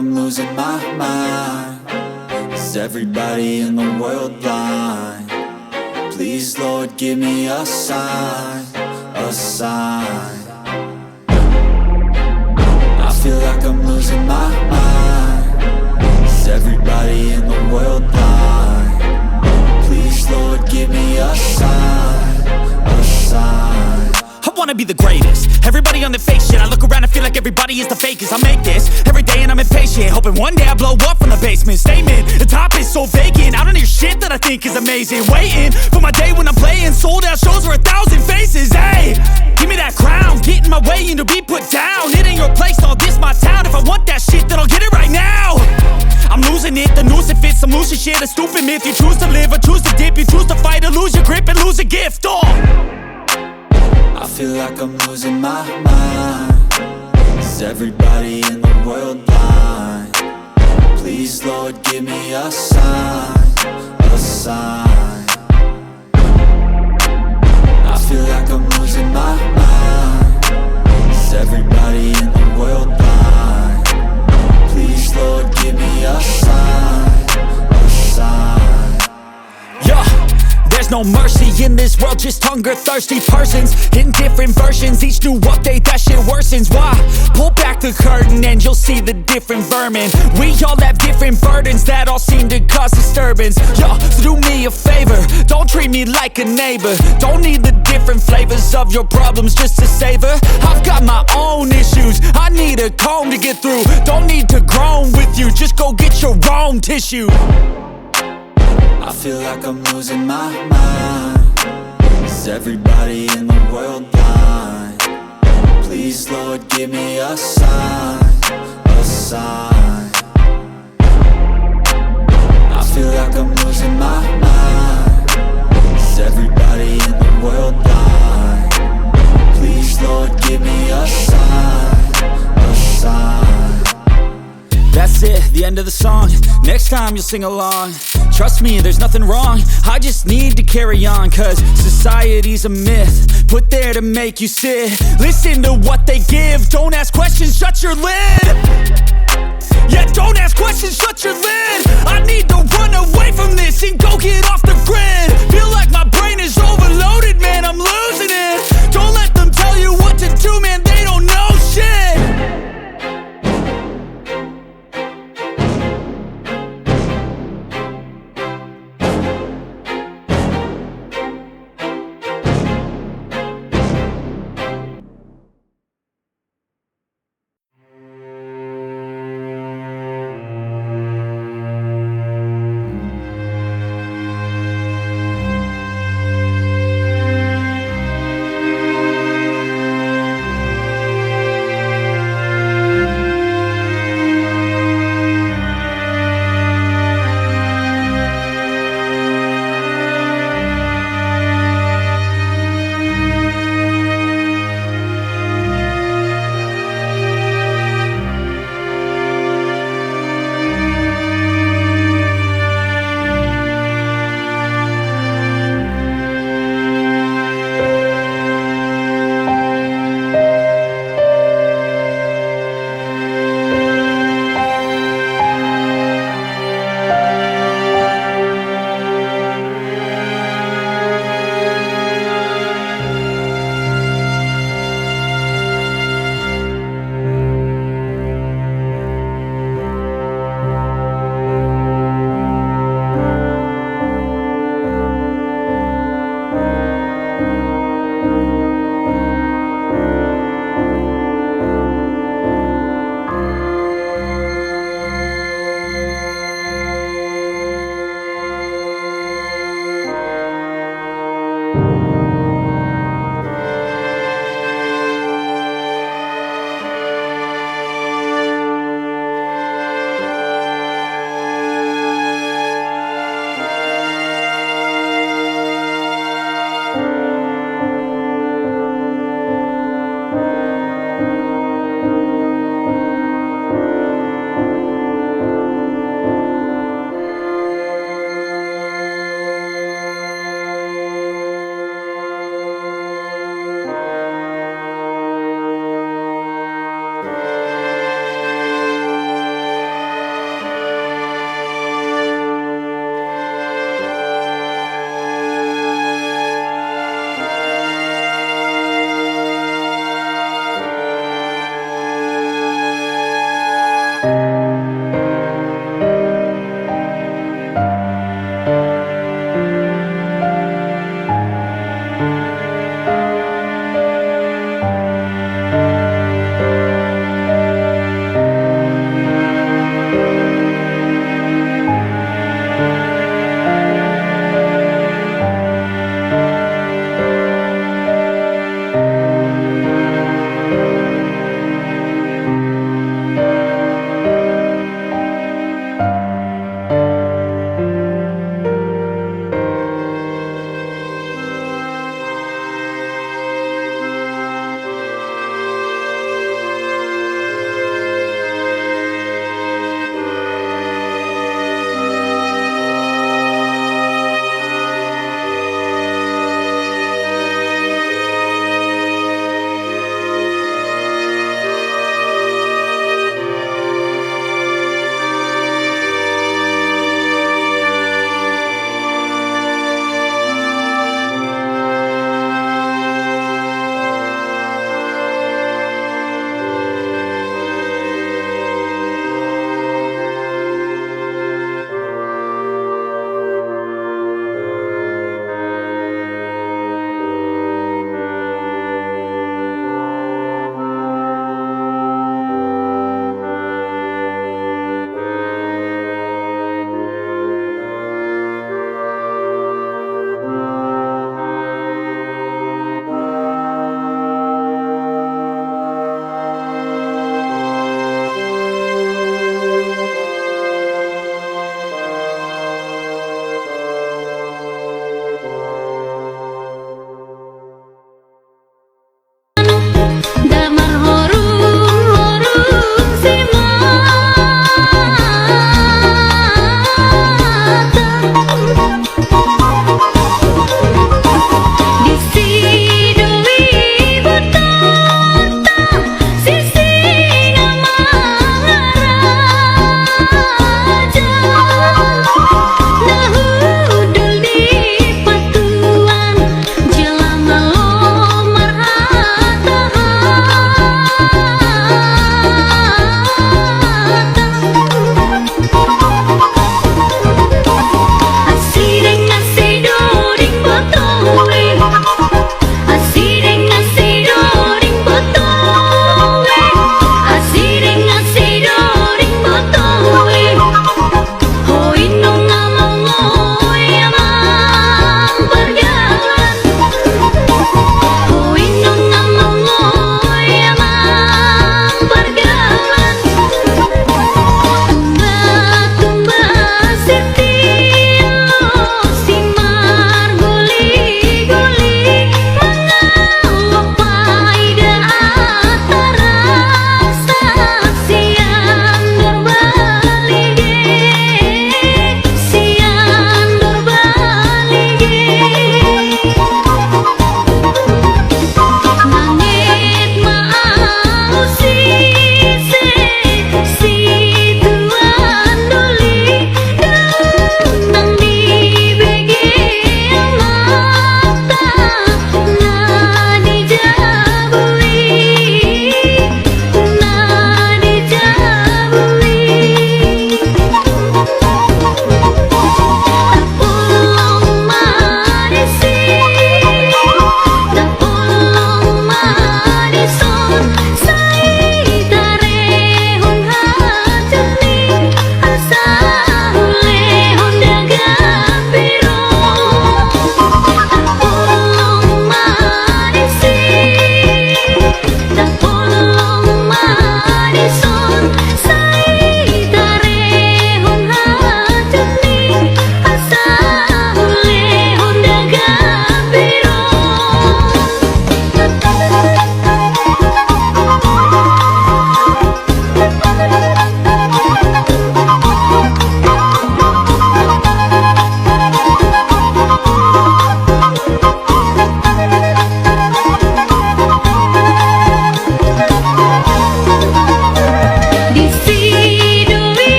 I'm losing my mind. Is everybody in the world blind? Please, Lord, give me a sign, a sign. I feel like I'm losing my mind. Is everybody in the world blind? Please, Lord, give me a sign, a sign. I wanna be the greatest. Everybody on the fake shit. I look around and feel like everybody is the fakest. I make this every day and I'm impatient, hoping one day I blow up from the basement. Statement, the top is so vacant. I don't hear shit that I think is amazing. Waiting for my day when I'm playing sold out shows for 1,000 faces. Hey, give me that crown, get in my way and to be put down. It ain't your place, all this my town. If I want that shit, then I'll get it right now. I'm losing it, the noose it fits, I'm losing shit. A stupid myth, you choose to live or choose to dip. You choose to fight or lose your grip and lose a gift. I feel like I'm losing my mind. Is everybody in the world blind? Please, Lord, give me a sign, a sign. I feel like I'm losing my mind. Is everybody in the world blind? Please, Lord, give me a sign, a sign. Yeah. There's no mercy in this world, just hunger-thirsty persons in different versions, each new update, that shit worsens. Why? Pull back the curtain and you'll see the different vermin. We all have different burdens that all seem to cause disturbance. Yo, so do me a favor, don't treat me like a neighbor. Don't need the different flavors of your problems just to savor. I've got my own issues, I need a comb to get through. Don't need to groan with you, just go get your own tissue. I feel like I'm losing my mind. Is everybody in the world blind? Please, Lord, give me a sign, a sign. I feel like I'm losing my mind. Is everybody in the world blind? Please, Lord, give me a sign, a sign. That's it, the end of the song. Next time you'll sing along. Trust me, there's nothing wrong. I just need to carry on, cause society's a myth put there to make you sit. Listen to what they give. Don't ask questions, shut your lid. Yeah, don't ask questions, shut your lid. I need to run away from this and go get off the grid. Feel like my brain is overloaded, man, I'm losing it. Don't